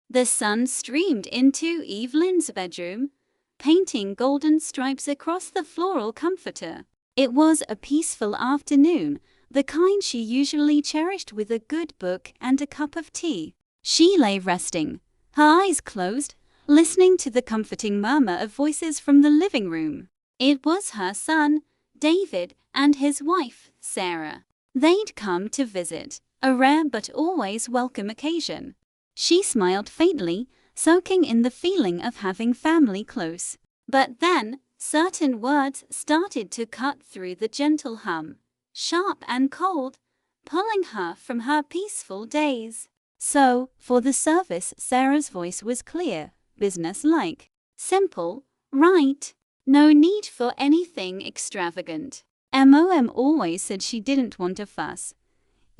The sun streamed into Evelyn's bedroom, painting golden stripes across the floral comforter. It was a peaceful afternoon, the kind she usually cherished, with a good book and a cup of tea. She lay resting, her eyes closed, listening to the comforting murmur of voices from the living room. It was her son, David, and his wife, Sarah. They'd come to visit, a rare but always welcome occasion. She smiled faintly, soaking in the feeling of having family close. But then, certain words started to cut through the gentle hum, sharp and cold, pulling her from her peaceful days. So, for the service, Sarah's voice was clear, businesslike, simple, right? No need for anything extravagant. Mom always said she didn't want a fuss.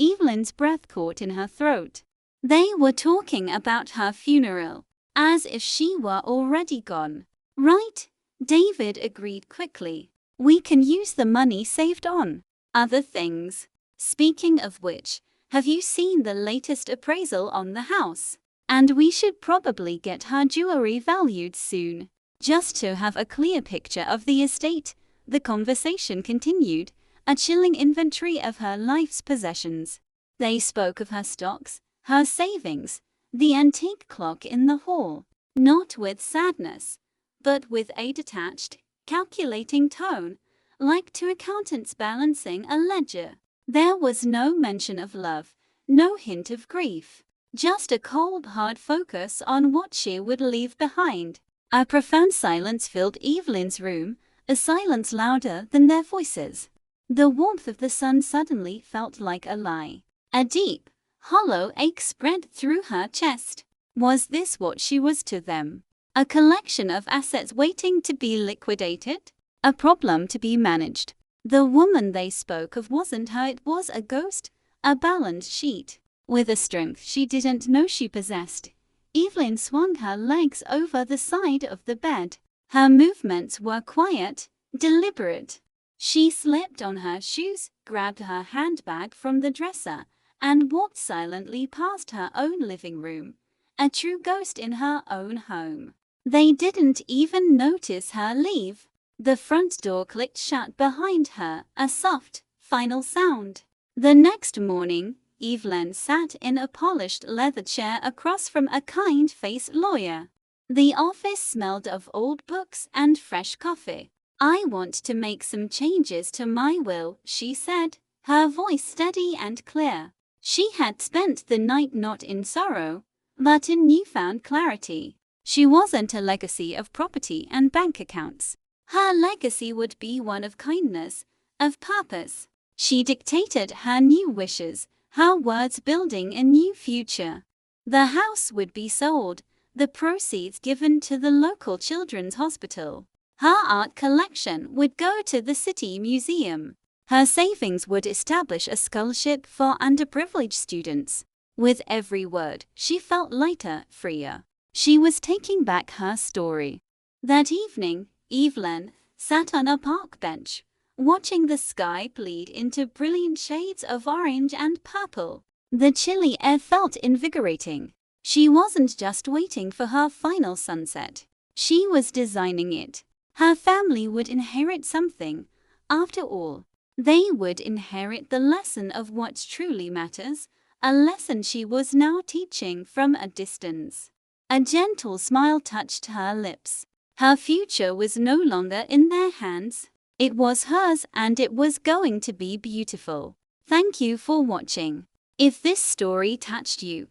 Evelyn's breath caught in her throat. They were talking about her funeral, as if she were already gone. Right, David agreed quickly. We can use the money saved on other things. Speaking of which, have you seen the latest appraisal on the house? And we should probably get her jewelry valued soon. Just to have a clear picture of the estate, the conversation continued, a chilling inventory of her life's possessions. They spoke of her stocks, her savings, the antique clock in the hall, not with sadness, but with a detached, calculating tone, like two accountants balancing a ledger. There was no mention of love, no hint of grief, just a cold, hard focus on what she would leave behind. A profound silence filled Evelyn's room, a silence louder than their voices. The warmth of the sun suddenly felt like a lie. A deep, hollow ache spread through her chest. Was this what she was to them? A collection of assets waiting to be liquidated? A problem to be managed? The woman they spoke of wasn't her, it was a ghost, a balance sheet. With a strength she didn't know she possessed, Evelyn swung her legs over the side of the bed. Her movements were quiet, deliberate. She slipped on her shoes, grabbed her handbag from the dresser, and walked silently past her own living room, a true ghost in her own home. They didn't even notice her leave. The front door clicked shut behind her, a soft, final sound. The next morning, Evelyn sat in a polished leather chair across from a kind-faced lawyer. The office smelled of old books and fresh coffee. I want to make some changes to my will, she said, her voice steady and clear. She had spent the night not in sorrow, but in newfound clarity. She wasn't a legacy of property and bank accounts. Her legacy would be one of kindness, of purpose. She dictated her new wishes, her words building a new future. The house would be sold, the proceeds given to the local children's hospital. Her art collection would go to the city museum. Her savings would establish a scholarship for underprivileged students. With every word, she felt lighter, freer. She was taking back her story. That evening, Evelyn sat on a park bench, watching the sky bleed into brilliant shades of orange and purple. The chilly air felt invigorating. She wasn't just waiting for her final sunset. She was designing it. Her family would inherit something. After all, they would inherit the lesson of what truly matters, a lesson she was now teaching from a distance. A gentle smile touched her lips. Her future was no longer in their hands. It was hers, and it was going to be beautiful. Thank you for watching. If this story touched you,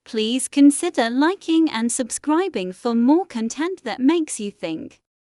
please consider liking and subscribing for more content that makes you think.